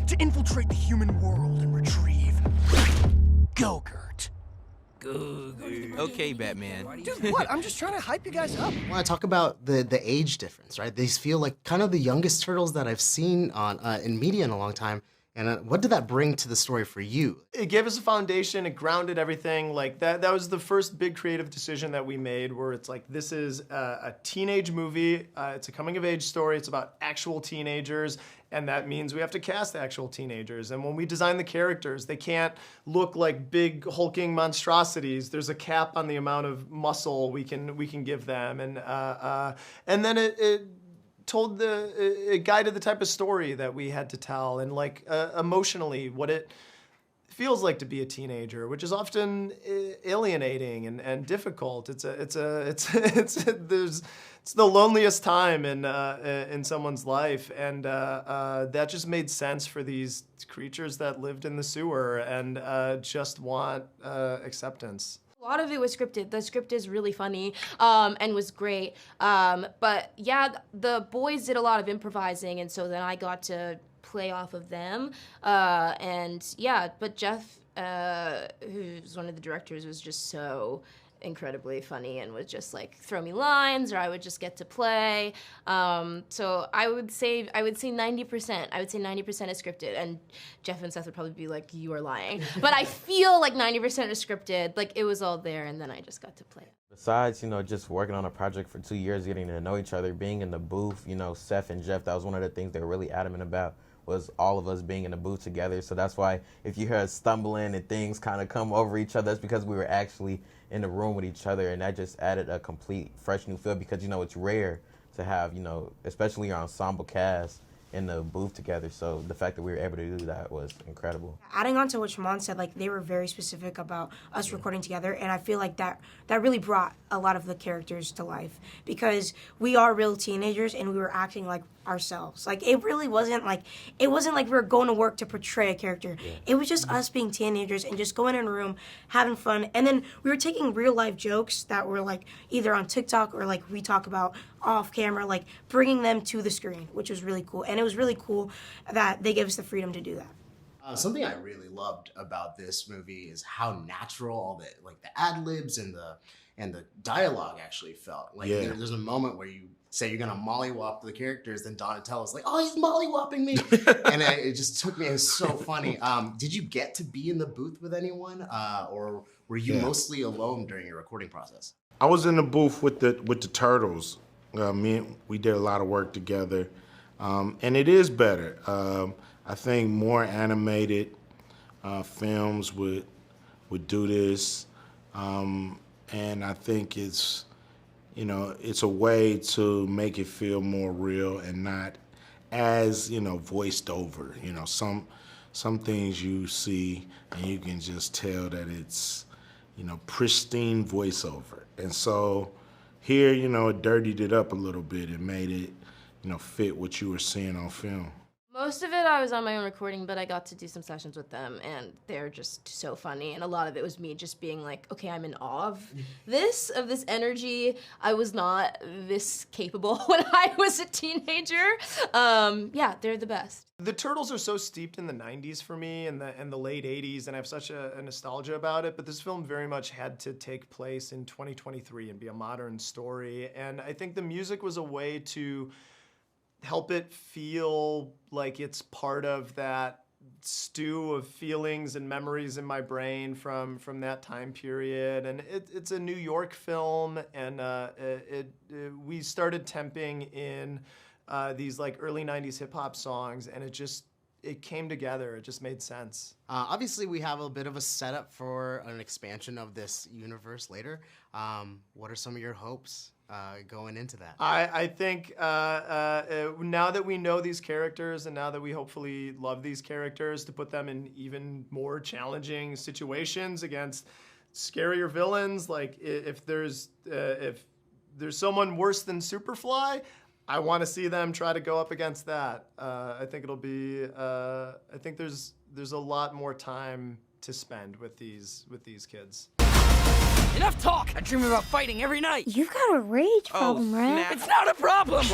to infiltrate the human world and retrieve Go-Gurt. Okay, Batman. Dude, what? I'm just trying to hype you guys up. I want to talk about the age difference, right? These feel like kind of the youngest turtles that I've seen on in media in a long time. And what did that bring to the story for you? It gave us a foundation, it grounded everything. Like that was the first big creative decision that we made, where it's like, this is a teenage movie, it's a coming of age story, it's about actual teenagers, and that means we have to cast actual teenagers. And when we design the characters, they can't look like big hulking monstrosities. There's a cap on the amount of muscle we can give them. And then it guided the type of story that we had to tell, and like emotionally what it feels like to be a teenager, which is often alienating and difficult. It's the loneliest time in someone's life, and that just made sense for these creatures that lived in the sewer and just want acceptance. A lot of it was scripted. The script is really funny and was great. But yeah, the boys did a lot of improvising, and so then I got to play off of them. And yeah, but Jeff, who's one of the directors, was just so incredibly funny and would just like throw me lines, or I would just get to play. So I would say 90%. I would say 90% is scripted, and Jeff and Seth would probably be like, "You are lying." But I feel like 90% is scripted. Like it was all there, and then I just got to play it. Besides, just working on a project for 2 years, getting to know each other, being in the booth, Seth and Jeff, that was one of the things they were really adamant about, was all of us being in the booth together. So that's why if you hear us stumbling and things kind of come over each other, that's because we were actually in the room with each other, and that just added a complete fresh new feel, because it's rare to have especially your ensemble cast in the booth together. So the fact that we were able to do that was incredible. Adding on to what Shamon said, like they were very specific about us recording together, and I feel like that really brought a lot of the characters to life, because we are real teenagers and we were acting like ourselves. Like it wasn't like we were going to work to portray a character. Yeah. It was just us being teenagers and just going in a room, having fun, and then we were taking real life jokes that were like either on TikTok or like we talk about off camera, like bringing them to the screen, which was really cool. And it was really cool that they gave us the freedom to do that. Something I really loved about this movie is how natural all the ad libs and the dialogue actually felt. Like there's a moment where you say you're gonna mollywop the characters, then Donatello's like, "Oh, he's mollywopping me," and it just took me. It was so funny. Did you get to be in the booth with anyone, or were you mostly alone during your recording process? I was in the booth with the turtles. We did a lot of work together, and it is better. I think more animated films would do this, and I think it's a way to make it feel more real and not as voiced over. Some things you see and you can just tell that it's pristine voiceover, and so here it dirtied it up a little bit and made it fit what you were seeing on film. Most of it I was on my own recording, but I got to do some sessions with them, and they're just so funny. And a lot of it was me just being like, okay, I'm in awe of this energy. I was not this capable when I was a teenager. Yeah, they're the best. The Turtles are so steeped in the 90s for me and the late 80s, and I have such a nostalgia about it, but this film very much had to take place in 2023 and be a modern story. And I think the music was a way to help it feel like it's part of that stew of feelings and memories in my brain from that time period. And it's a New York film, and we started temping in these like early 90s hip hop songs, and it came together. It just made sense. Obviously, we have a bit of a setup for an expansion of this universe later. What are some of your hopes going into that? I think now that we know these characters, and now that we hopefully love these characters, to put them in even more challenging situations against scarier villains. Like if there's someone worse than Superfly, I want to see them try to go up against that. I think it'll be. I think there's a lot more time to spend with these kids. Enough talk! I dream about fighting every night. You've got a rage problem, right? It's not a problem!